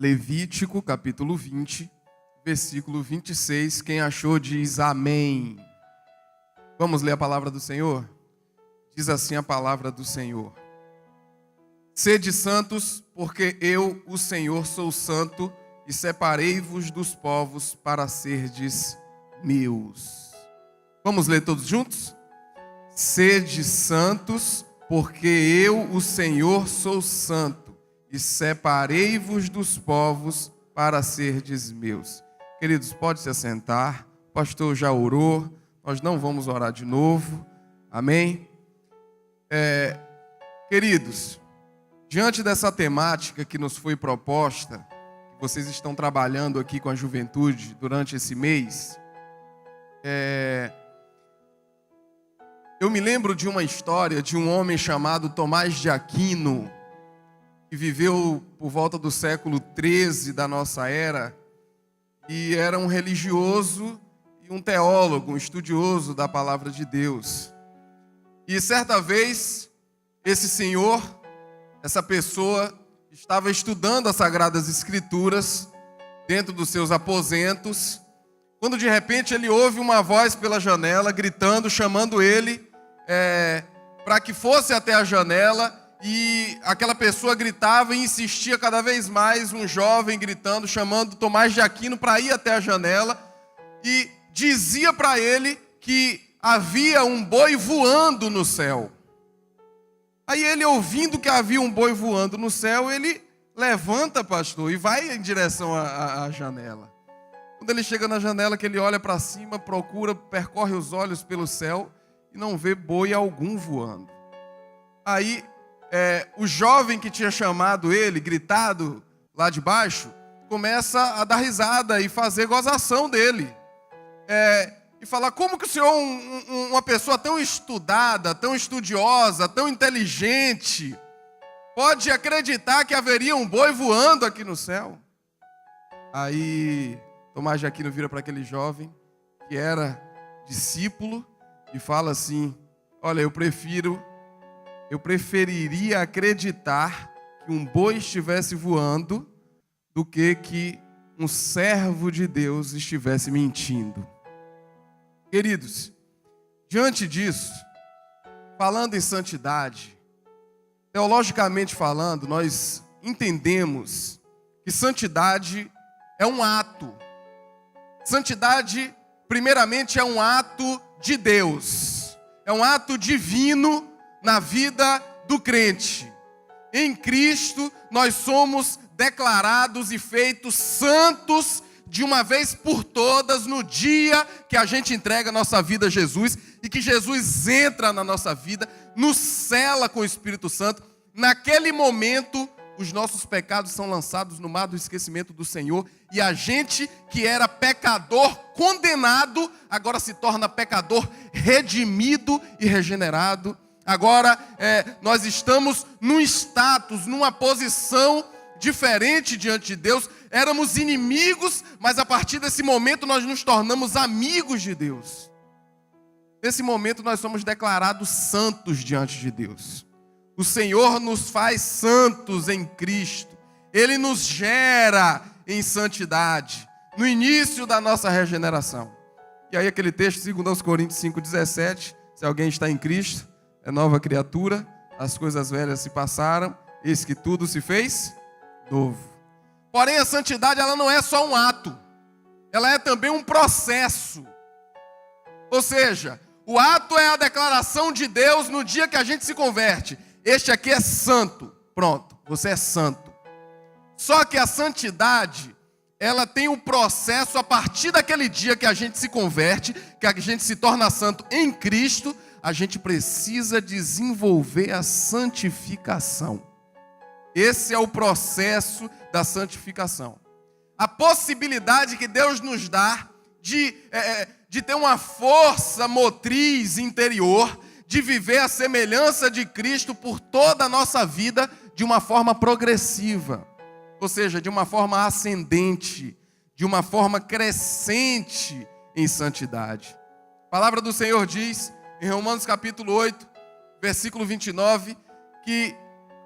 Levítico, capítulo 20, versículo 26. Quem achou diz amém. Vamos ler a palavra do Senhor? Diz assim a palavra do Senhor: Sede santos, porque eu, o Senhor, sou santo, e separei-vos dos povos para serdes meus. Vamos ler todos juntos? Sede santos, porque eu, o Senhor, sou santo, e separei-vos dos povos para serdes meus. Queridos, pode se assentar. O pastor já orou, nós não vamos orar de novo. Amém? Queridos, diante dessa temática que nos foi proposta, que vocês estão trabalhando aqui com a juventude durante esse mês, eu me lembro de uma história de um homem chamado Tomás de Aquino, que viveu por volta do século XIII da nossa era, e era um religioso e um teólogo, um estudioso da palavra de Deus. E certa vez, esse senhor, essa pessoa, estava estudando as Sagradas Escrituras dentro dos seus aposentos, quando de repente ele ouve uma voz pela janela, gritando, chamando ele para que fosse até a janela, e aquela pessoa gritava e insistia cada vez mais, um jovem gritando, chamando Tomás de Aquino para ir até a janela, e dizia para ele que havia um boi voando no céu. Aí ele, ouvindo que havia um boi voando no céu, ele levanta, pastor, e vai em direção à janela. Quando ele chega na janela, que ele olha para cima, procura, percorre os olhos pelo céu e não vê boi algum voando. Aí o jovem que tinha chamado ele, gritado lá de baixo, começa a dar risada e fazer gozação dele. E falar: como que o senhor, uma pessoa tão estudada, tão estudiosa, tão inteligente, pode acreditar que haveria um boi voando aqui no céu? Aí Tomás de Aquino vira para aquele jovem, que era discípulo, e fala assim: olha, eu preferiria acreditar que um boi estivesse voando do que um servo de Deus estivesse mentindo. Queridos, diante disso, falando em santidade, teologicamente falando, nós entendemos que santidade é um ato. Santidade, primeiramente, é um ato de Deus. É um ato divino na vida do crente. Em Cristo, nós somos declarados e feitos santos de uma vez por todas no dia que a gente entrega a nossa vida a Jesus e que Jesus entra na nossa vida, nos sela com o Espírito Santo. Naquele momento, os nossos pecados são lançados no mar do esquecimento do Senhor, e a gente que era pecador condenado, agora se torna pecador redimido e regenerado. Agora nós estamos num status, numa posição diferente diante de Deus. Éramos inimigos, mas a partir desse momento nós nos tornamos amigos de Deus. Nesse momento nós somos declarados santos diante de Deus. O Senhor nos faz santos em Cristo. Ele nos gera em santidade, no início da nossa regeneração. E aí aquele texto, 2 Coríntios 5,17, se alguém está em Cristo, é nova criatura, as coisas velhas se passaram, eis que tudo se fez novo. Porém, a santidade, ela não é só um ato, ela é também um processo. Ou seja, o ato é a declaração de Deus no dia que a gente se converte: este aqui é santo, pronto, você é santo. Só que a santidade, ela tem um processo a partir daquele dia que a gente se converte, que a gente se torna santo em Cristo. A gente precisa desenvolver a santificação. Esse é o processo da santificação. A possibilidade que Deus nos dá de ter uma força motriz interior, de viver a semelhança de Cristo por toda a nossa vida de uma forma progressiva. Ou seja, de uma forma ascendente, de uma forma crescente em santidade. A palavra do Senhor diz, em Romanos capítulo 8, versículo 29, que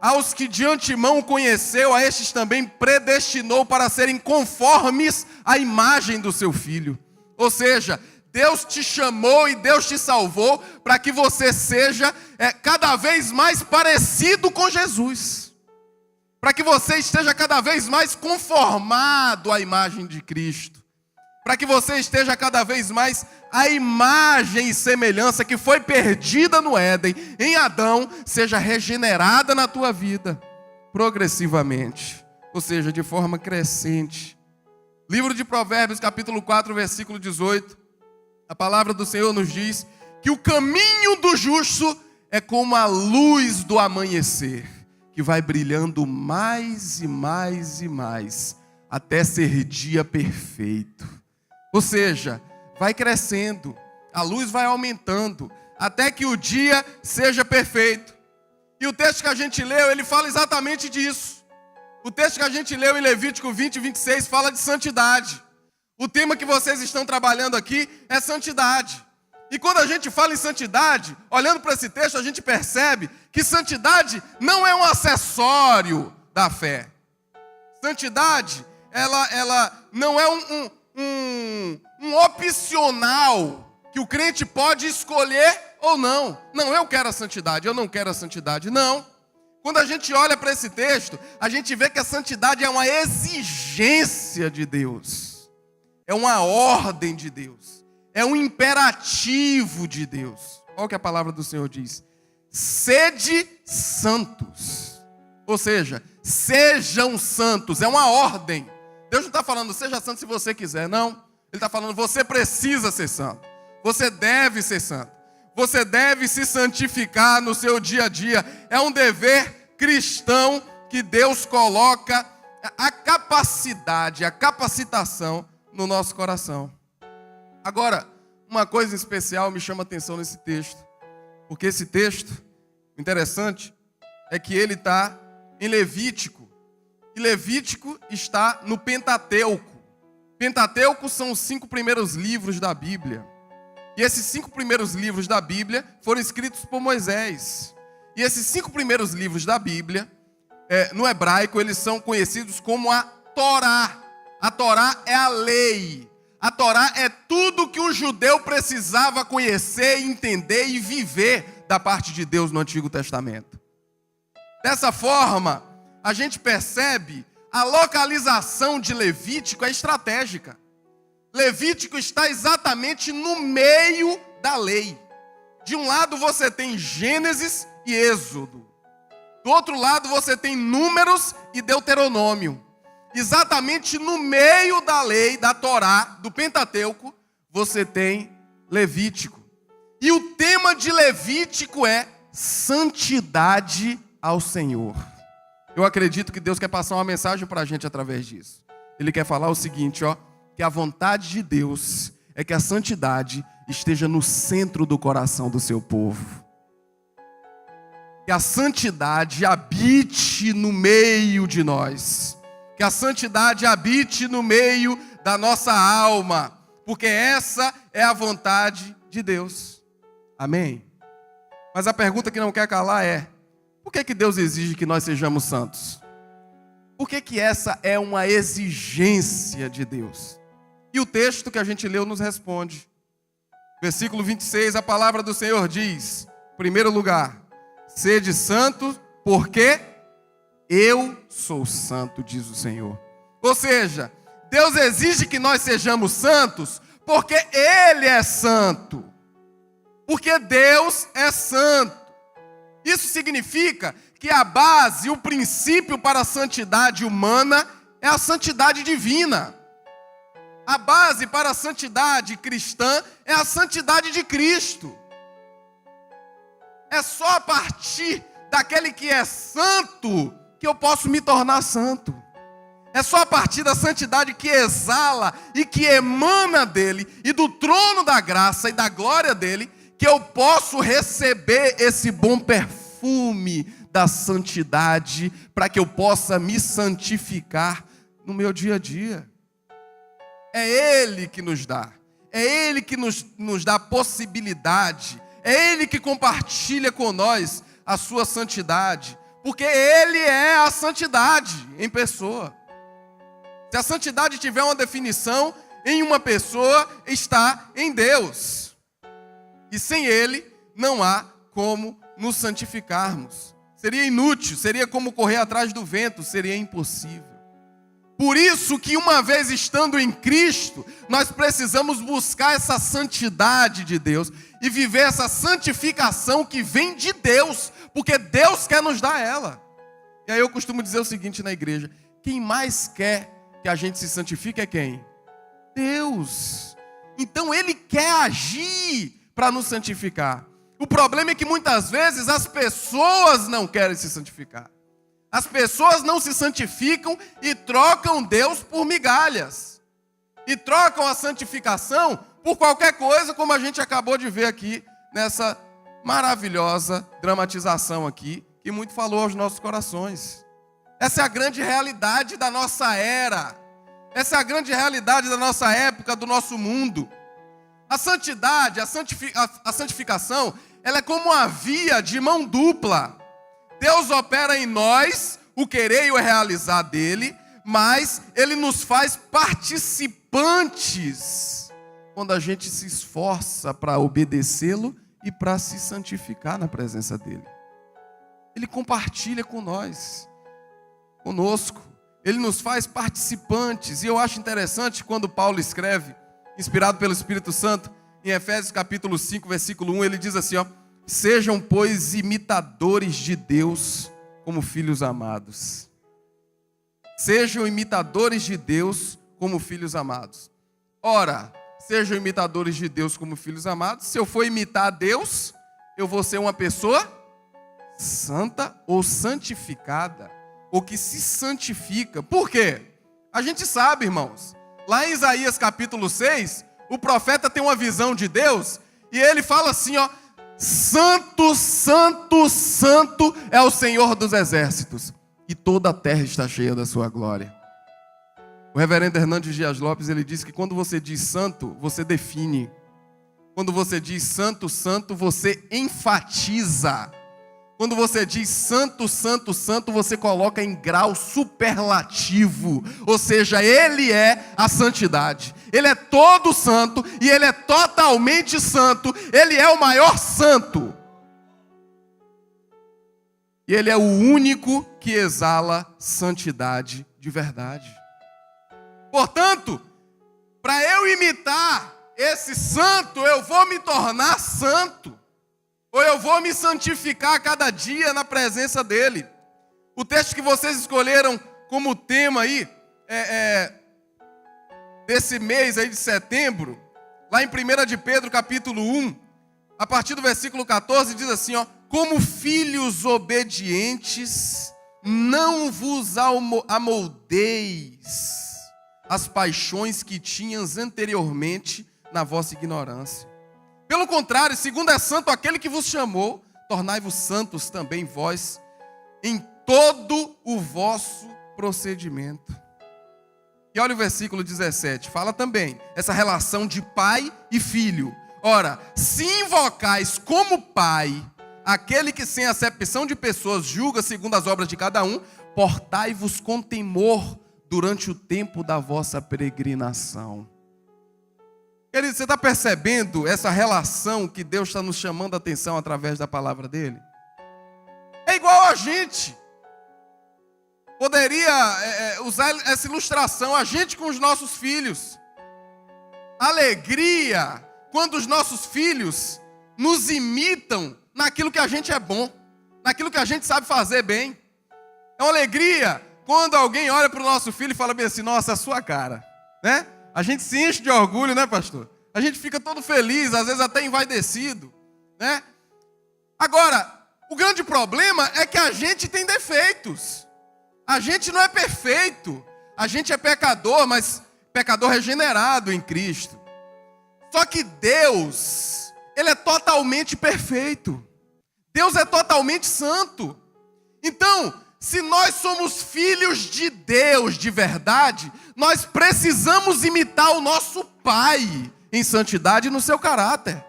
aos que de antemão conheceu, a estes também predestinou para serem conformes à imagem do seu Filho. Ou seja, Deus te chamou e Deus te salvou para que você seja cada vez mais parecido com Jesus. Para que você esteja cada vez mais conformado à imagem de Cristo. Para que você esteja cada vez mais à imagem e semelhança que foi perdida no Éden, em Adão, seja regenerada na tua vida, progressivamente, ou seja, de forma crescente. Livro de Provérbios, capítulo 4, versículo 18, a palavra do Senhor nos diz que o caminho do justo é como a luz do amanhecer, que vai brilhando mais e mais e mais, até ser dia perfeito. Ou seja, vai crescendo, a luz vai aumentando, até que o dia seja perfeito. E o texto que a gente leu, ele fala exatamente disso. O texto que a gente leu em Levítico 20 e 26 fala de santidade. O tema que vocês estão trabalhando aqui é santidade. E quando a gente fala em santidade, olhando para esse texto, a gente percebe que santidade não é um acessório da fé. Santidade, ela não é um opcional que o crente pode escolher ou não. Não, eu quero a santidade, eu não quero a santidade. Não. Quando a gente olha para esse texto, a gente vê que a santidade é uma exigência de Deus. É uma ordem de Deus. É um imperativo de Deus. Olha o que a palavra do Senhor diz. Sede santos. Ou seja, sejam santos. É uma ordem. Deus não está falando, seja santo se você quiser, não. Ele está falando, você precisa ser santo. Você deve ser santo. Você deve se santificar no seu dia a dia. É um dever cristão que Deus coloca a capacidade, a capacitação no nosso coração. Agora, uma coisa especial me chama a atenção nesse texto. Porque esse texto, interessante, é que ele está em Levítico. E Levítico está no Pentateuco. Pentateuco são os 5 primeiros livros da Bíblia. E esses 5 primeiros livros da Bíblia foram escritos por Moisés. E esses 5 primeiros livros da Bíblia, no hebraico, eles são conhecidos como a Torá. A Torá é a lei. A Torá é tudo que o judeu precisava conhecer, entender e viver da parte de Deus no Antigo Testamento. Dessa forma, a gente percebe a localização de Levítico é estratégica. Levítico está exatamente no meio da lei. De um lado você tem Gênesis e Êxodo. Do outro lado você tem Números e Deuteronômio. Exatamente no meio da lei, da Torá, do Pentateuco, você tem Levítico. E o tema de Levítico é santidade ao Senhor. Eu acredito que Deus quer passar uma mensagem para a gente através disso. Ele quer falar o seguinte, que a vontade de Deus é que a santidade esteja no centro do coração do seu povo. Que a santidade habite no meio de nós. Que a santidade habite no meio da nossa alma. Porque essa é a vontade de Deus. Amém? Mas a pergunta que não quer calar é: por que Deus exige que nós sejamos santos? Por que essa é uma exigência de Deus? E o texto que a gente leu nos responde. Versículo 26, a palavra do Senhor diz, em primeiro lugar, sede santos, porque eu sou santo, diz o Senhor. Ou seja, Deus exige que nós sejamos santos, porque Ele é santo. Porque Deus é santo. Isso significa que a base, o princípio para a santidade humana é a santidade divina. A base para a santidade cristã é a santidade de Cristo. É só a partir daquele que é santo que eu posso me tornar santo. É só a partir da santidade que exala e que emana dele e do trono da graça e da glória dele que eu posso receber esse bom perfume da santidade para que eu possa me santificar no meu dia a dia. É Ele que nos dá. É Ele que nos dá possibilidade. É Ele que compartilha com nós a sua santidade. porque Ele é a santidade em pessoa. Se a santidade tiver uma definição em uma pessoa, está em Deus. E sem Ele não há como nos santificarmos. Seria inútil, seria como correr atrás do vento, seria impossível. Por isso que uma vez estando em Cristo, nós precisamos buscar essa santidade de Deus e viver essa santificação que vem de Deus, porque Deus quer nos dar ela. E aí eu costumo dizer o seguinte na igreja: quem mais quer que a gente se santifique é quem? Deus. Então Ele quer agir para nos santificar. O problema é que muitas vezes as pessoas não querem se santificar. As pessoas não se santificam e trocam Deus por migalhas. E trocam a santificação por qualquer coisa, como a gente acabou de ver aqui nessa maravilhosa dramatização aqui, que muito falou aos nossos corações. Essa é a grande realidade da nossa era. Essa é a grande realidade da nossa época, do nosso mundo. A santidade, a santificação, ela é como uma via de mão dupla. Deus opera em nós o querer e o realizar dele, mas Ele nos faz participantes quando a gente se esforça para obedecê-lo e para se santificar na presença dele. Ele compartilha com nós, conosco. Ele nos faz participantes. E eu acho interessante quando Paulo escreve, inspirado pelo Espírito Santo, em Efésios capítulo 5, versículo 1, ele diz assim, ó: sejam, pois, imitadores de Deus como filhos amados. Sejam imitadores de Deus como filhos amados. Ora, sejam imitadores de Deus como filhos amados. Se eu for imitar a Deus, eu vou ser uma pessoa santa ou santificada, ou que se santifica. Por quê? A gente sabe, irmãos, lá em Isaías capítulo 6, o profeta tem uma visão de Deus, e ele fala assim, ó: santo, santo, santo é o Senhor dos exércitos, e toda a terra está cheia da sua glória. O reverendo Hernandes Dias Lopes, ele diz que quando você diz santo, você define. Quando você diz santo, santo, você enfatiza. Quando você diz santo, santo, santo, você coloca em grau superlativo. Ou seja, Ele é a santidade. Ele é todo santo e Ele é totalmente santo. Ele é o maior santo. E Ele é o único que exala santidade de verdade. Portanto, para eu imitar esse santo, eu vou me tornar santo. Ou eu vou me santificar a cada dia na presença dele. O texto que vocês escolheram como tema aí, desse mês aí de setembro, lá em 1 de Pedro capítulo 1, a partir do versículo 14, diz assim, ó: como filhos obedientes, não vos amoldeis as paixões que tinhas anteriormente na vossa ignorância. Pelo contrário, segundo é santo aquele que vos chamou, tornai-vos santos também vós, em todo o vosso procedimento. E olha o versículo 17, fala também essa relação de pai e filho. Ora, se invocais como pai aquele que sem acepção de pessoas julga segundo as obras de cada um, portai-vos com temor durante o tempo da vossa peregrinação. Querido, você está percebendo essa relação que Deus está nos chamando a atenção através da palavra dele? É igual a gente. Poderia usar essa ilustração, a gente com os nossos filhos. Alegria quando os nossos filhos nos imitam naquilo que a gente é bom, naquilo que a gente sabe fazer bem. É uma alegria quando alguém olha para o nosso filho e fala bem assim: nossa, a sua cara, né? A gente se enche de orgulho, né, pastor? A gente fica todo feliz, às vezes até envaidecido, né? Agora, o grande problema é que a gente tem defeitos. A gente não é perfeito. A gente é pecador, mas pecador regenerado em Cristo. Só que Deus, Ele é totalmente perfeito. Deus é totalmente santo. Então, se nós somos filhos de Deus de verdade, nós precisamos imitar o nosso Pai em santidade e no seu caráter.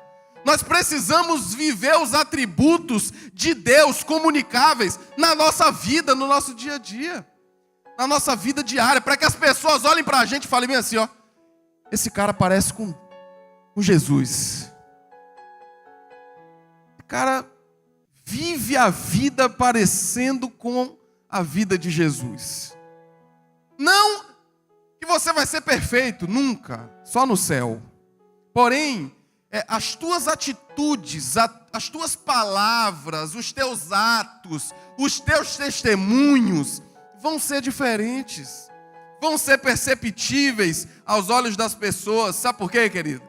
Nós precisamos viver os atributos de Deus comunicáveis na nossa vida, no nosso dia a dia, na nossa vida diária, para que as pessoas olhem para a gente e falem bem assim, ó, esse cara parece com Jesus. O cara vive a vida parecendo com a vida de Jesus. Não que você vai ser perfeito, nunca, só no céu. Porém, as tuas atitudes, as tuas palavras, os teus atos, os teus testemunhos vão ser diferentes, vão ser perceptíveis aos olhos das pessoas. Sabe por quê, querido?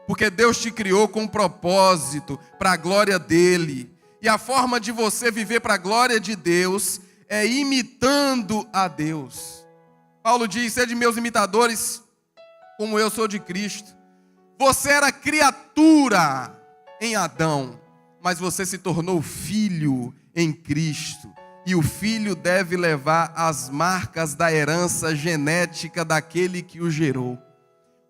Porque Deus te criou com um propósito, para a glória dEle. E a forma de você viver para a glória de Deus é imitando a Deus. Paulo diz, sede meus imitadores, como eu sou de Cristo. Você era criatura em Adão, mas você se tornou filho em Cristo. E o filho deve levar as marcas da herança genética daquele que o gerou.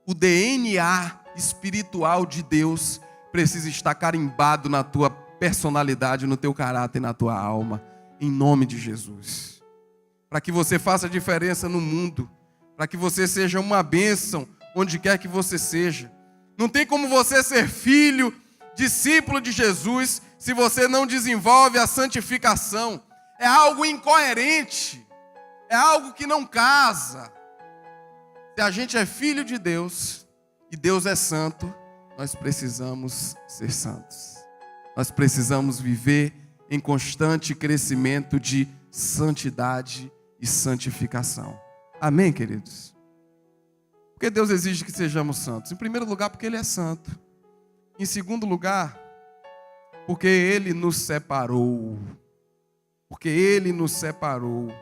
O DNA espiritual de Deus precisa estar carimbado na tua personalidade, no teu caráter e na tua alma, em nome de Jesus. Para que você faça diferença no mundo, para que você seja uma bênção onde quer que você seja. Não tem como você ser filho, discípulo de Jesus, se você não desenvolve a santificação. É algo incoerente, é algo que não casa. Se a gente é filho de Deus e Deus é santo, nós precisamos ser santos. Nós precisamos viver em constante crescimento de santidade e santificação. Amém, queridos? Porque Deus exige que sejamos santos? Em primeiro lugar, porque Ele é santo. Em segundo lugar, porque Ele nos separou. Porque Ele nos separou.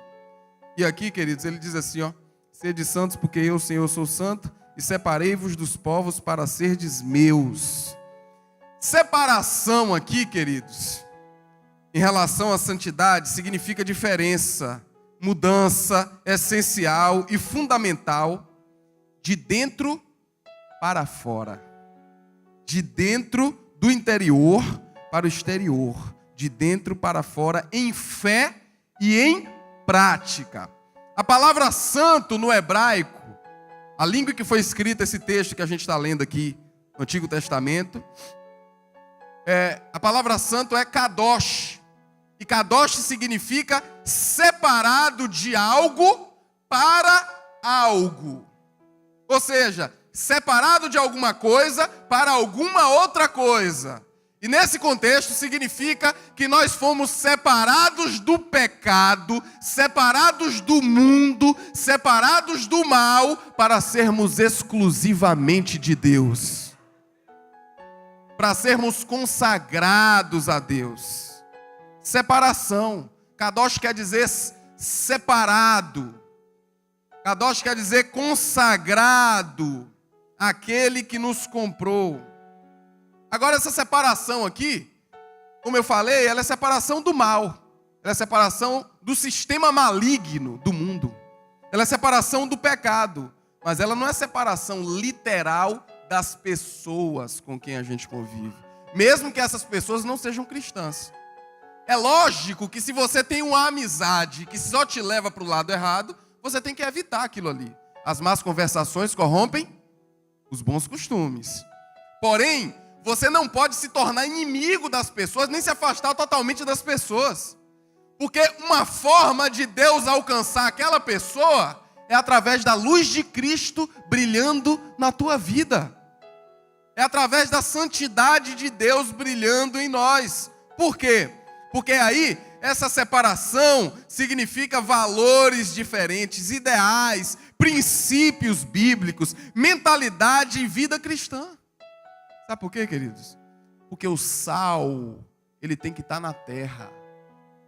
E aqui, queridos, Ele diz assim, ó, sede santos porque eu, Senhor, sou santo, e separei-vos dos povos para serdes meus. Separação aqui, queridos, em relação à santidade, significa diferença, mudança essencial e fundamental de dentro para fora. De dentro do interior para o exterior. De dentro para fora, em fé e em prática. A palavra santo no hebraico, a língua que foi escrita esse texto que a gente está lendo aqui no Antigo Testamento, a palavra santo é kadosh. E kadosh significa separado de algo para algo. Ou seja, separado de alguma coisa para alguma outra coisa. E nesse contexto significa que nós fomos separados do pecado, separados do mundo, separados do mal, para sermos exclusivamente de Deus. Para sermos consagrados a Deus. Separação. Kadosh quer dizer separado. Kadosh quer dizer consagrado. Aquele que nos comprou. Agora essa separação aqui, como eu falei, ela é separação do mal. Ela é separação do sistema maligno do mundo. Ela é separação do pecado. Mas ela não é separação literal das pessoas com quem a gente convive. Mesmo que essas pessoas não sejam cristãs. É lógico que se você tem uma amizade que só te leva para o lado errado, você tem que evitar aquilo ali. As más conversações corrompem os bons costumes. Porém, você não pode se tornar inimigo das pessoas, nem se afastar totalmente das pessoas. Porque uma forma de Deus alcançar aquela pessoa é através da luz de Cristo brilhando na tua vida. É através da santidade de Deus brilhando em nós. Por quê? Porque aí, essa separação significa valores diferentes, ideais, princípios bíblicos, mentalidade e vida cristã. Sabe por quê, queridos? Porque o sal, ele tem que estar na terra.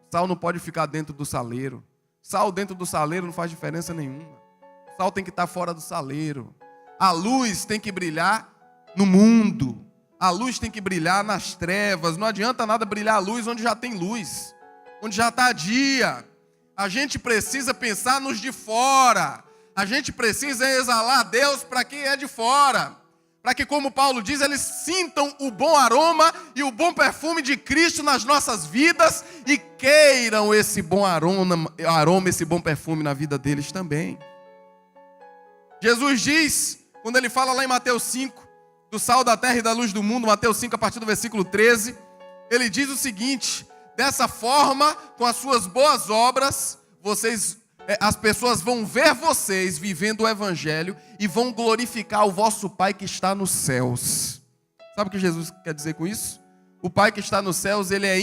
O sal não pode ficar dentro do saleiro. Sal dentro do saleiro não faz diferença nenhuma. O sal tem que estar fora do saleiro. A luz tem que brilhar no mundo. A luz tem que brilhar nas trevas. Não adianta nada brilhar a luz onde já tem luz. Onde já está dia. A gente precisa pensar nos de fora. A gente precisa exalar Deus para quem é de fora. para que, como Paulo diz, eles sintam o bom aroma e o bom perfume de Cristo nas nossas vidas e queiram esse bom aroma, esse bom perfume na vida deles também. Jesus diz, quando ele fala lá em Mateus 5, do sal da terra e da luz do mundo, Mateus 5, a partir do versículo 13, ele diz o seguinte: dessa forma, com as suas boas obras, as pessoas vão ver vocês vivendo o evangelho e vão glorificar o vosso Pai que está nos céus. Sabe o que Jesus quer dizer com isso? O Pai que está nos céus, ele é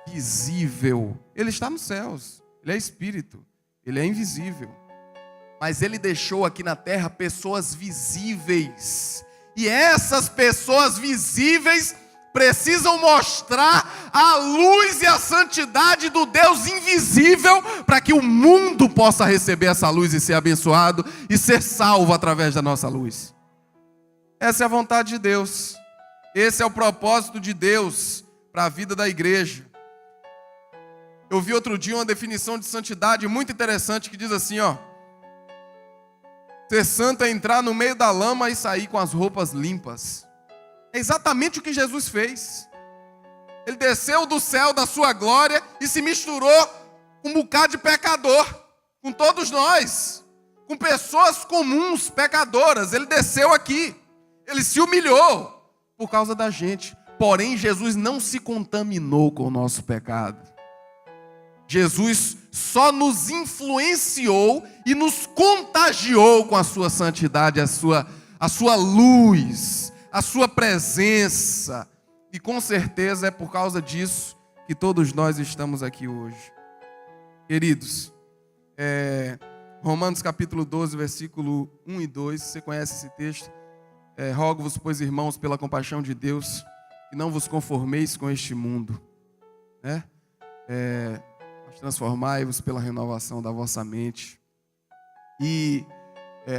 invisível. Ele está nos céus, ele é espírito, ele é invisível. Mas ele deixou aqui na terra pessoas visíveis. E essas pessoas visíveis precisam mostrar a luz e a santidade do Deus invisível para que o mundo possa receber essa luz e ser abençoado e ser salvo através da nossa luz. Essa é a vontade de Deus. Esse é o propósito de Deus para a vida da igreja. Eu vi outro dia uma definição de santidade muito interessante que diz assim, ser santo é entrar no meio da lama e sair com as roupas limpas. É exatamente o que Jesus fez. Ele desceu do céu da sua glória e se misturou com um bocado de pecador, com todos nós, com pessoas comuns, pecadoras. Ele desceu aqui, ele se humilhou por causa da gente. Porém, Jesus não se contaminou com o nosso pecado. Jesus só nos influenciou e nos contagiou com a sua santidade, a sua luz, a sua presença. E com certeza é por causa disso que todos nós estamos aqui hoje. Queridos, Romanos capítulo 12, versículo 1 e 2, você conhece esse texto? Rogo-vos, pois, irmãos, pela compaixão de Deus, que não vos conformeis com este mundo, né? Mas transformai-vos pela renovação da vossa mente. E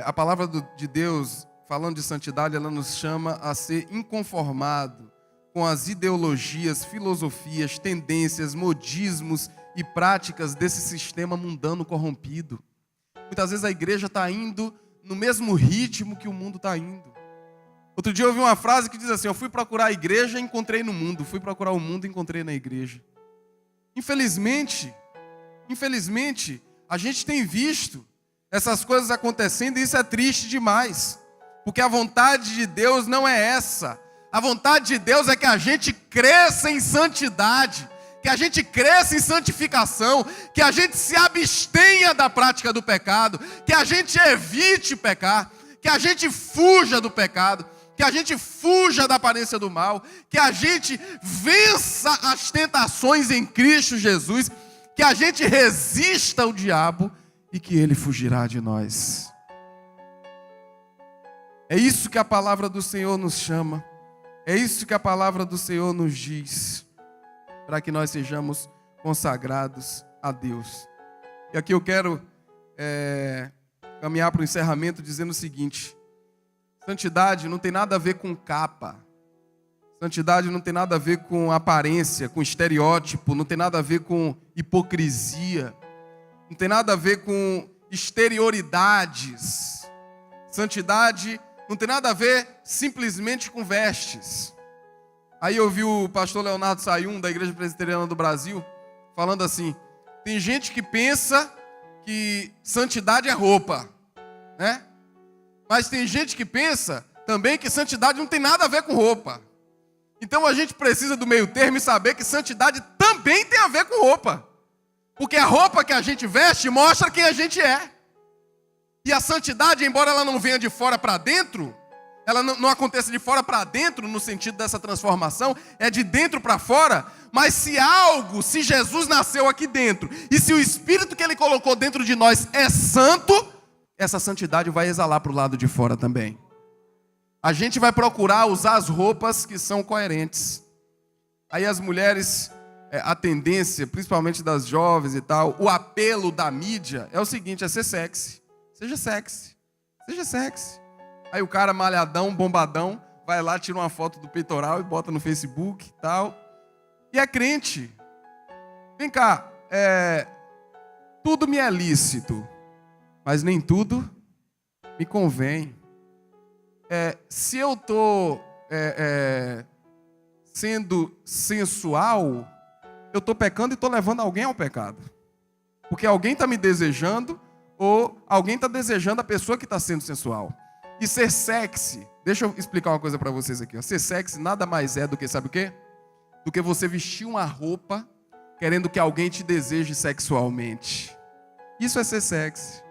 a palavra de Deus, falando de santidade, ela nos chama a ser inconformado com as ideologias, filosofias, tendências, modismos e práticas desse sistema mundano corrompido. Muitas vezes a igreja está indo no mesmo ritmo que o mundo está indo. Outro dia eu ouvi uma frase que diz assim: eu fui procurar a igreja e encontrei no mundo, fui procurar o mundo e encontrei na igreja. Infelizmente, a gente tem visto essas coisas acontecendo e isso é triste demais. Porque a vontade de Deus não é essa. A vontade de Deus é que a gente cresça em santidade, que a gente cresça em santificação, que a gente se abstenha da prática do pecado, que a gente evite pecar, que a gente fuja do pecado, que a gente fuja da aparência do mal, que a gente vença as tentações em Cristo Jesus, que a gente resista ao diabo e que ele fugirá de nós. É isso que a palavra do Senhor nos chama, é isso que a palavra do Senhor nos diz, para que nós sejamos consagrados a Deus. E aqui eu quero caminhar para o encerramento dizendo o seguinte: santidade não tem nada a ver com capa, santidade não tem nada a ver com aparência, com estereótipo, não tem nada a ver com hipocrisia, não tem nada a ver com exterioridades. Santidade não tem nada a ver simplesmente com vestes. Aí eu vi o pastor Leonardo Sayum, da Igreja Presbiteriana do Brasil, falando assim: tem gente que pensa que santidade é roupa, né? Mas tem gente que pensa também que santidade não tem nada a ver com roupa. Então a gente precisa do meio termo e saber que santidade também tem a ver com roupa. Porque a roupa que a gente veste mostra quem a gente é. E a santidade, embora ela não venha de fora para dentro, ela não aconteça de fora para dentro no sentido dessa transformação, é de dentro para fora. Mas se Jesus nasceu aqui dentro, e se o Espírito que Ele colocou dentro de nós é santo, essa santidade vai exalar para o lado de fora também. A gente vai procurar usar as roupas que são coerentes. Aí as mulheres, a tendência, principalmente das jovens e tal, o apelo da mídia é o seguinte: é ser sexy. Seja sexy. Seja sexy. Aí o cara malhadão, bombadão, vai lá, tira uma foto do peitoral e bota no Facebook e tal. E é crente. Vem cá, tudo me é lícito, mas nem tudo me convém. se eu estou sendo sensual, eu estou pecando e estou levando alguém ao pecado. Porque alguém está me desejando ou alguém está desejando a pessoa que está sendo sensual. E ser sexy, deixa eu explicar uma coisa para vocês aqui. Ser sexy nada mais é do que, sabe o quê? Do que você vestir uma roupa querendo que alguém te deseje sexualmente. Isso é ser sexy.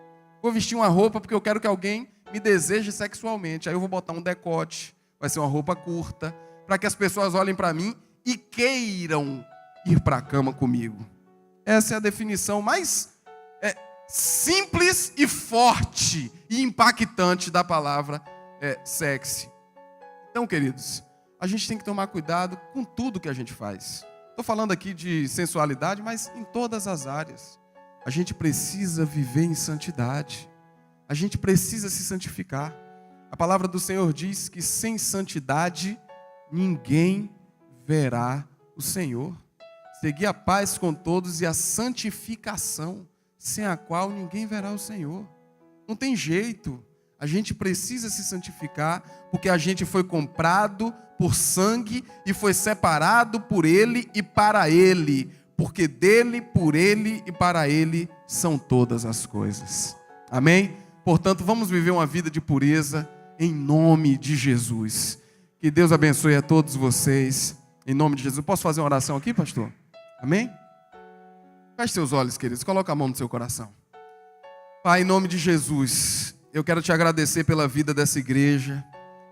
Vou vestir uma roupa porque eu quero que alguém me deseje sexualmente. Aí eu vou botar um decote, vai ser uma roupa curta, para que as pessoas olhem para mim e queiram ir para a cama comigo. Essa é a definição mais simples e forte e impactante da palavra sexy. Então, queridos, a gente tem que tomar cuidado com tudo que a gente faz. Estou falando aqui de sensualidade, mas em todas as áreas. A gente precisa viver em santidade. A gente precisa se santificar. A palavra do Senhor diz que sem santidade ninguém verá o Senhor. Segui a paz com todos e a santificação, sem a qual ninguém verá o Senhor. Não tem jeito. A gente precisa se santificar, porque a gente foi comprado por sangue e foi separado por Ele e para Ele, porque dele, por Ele e para Ele são todas as coisas. Amém? Portanto, vamos viver uma vida de pureza em nome de Jesus. Que Deus abençoe a todos vocês, em nome de Jesus. Posso fazer uma oração aqui, pastor? Amém? Feche seus olhos, queridos. Coloca a mão no seu coração. Pai, em nome de Jesus, eu quero te agradecer pela vida dessa igreja.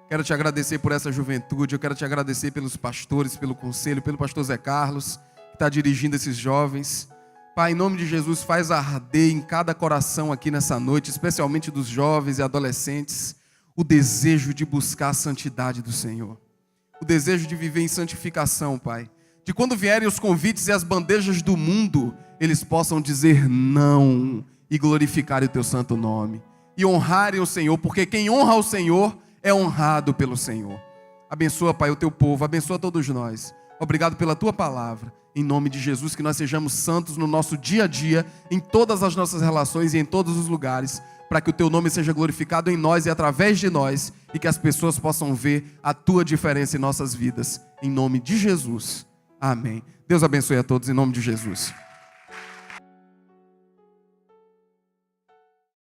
Quero te agradecer por essa juventude. Eu quero te agradecer pelos pastores, pelo conselho, pelo pastor Zé Carlos, que está dirigindo esses jovens. Pai, em nome de Jesus, faz arder em cada coração aqui nessa noite, especialmente dos jovens e adolescentes, o desejo de buscar a santidade do Senhor. O desejo de viver em santificação, Pai. De quando vierem os convites e as bandejas do mundo, eles possam dizer não e glorificarem o teu santo nome. E honrarem o Senhor, porque quem honra o Senhor é honrado pelo Senhor. Abençoa, Pai, o teu povo, abençoa todos nós. Obrigado pela tua palavra. Em nome de Jesus, que nós sejamos santos no nosso dia a dia, em todas as nossas relações e em todos os lugares, para que o teu nome seja glorificado em nós e através de nós, e que as pessoas possam ver a tua diferença em nossas vidas. Em nome de Jesus. Amém. Deus abençoe a todos em nome de Jesus.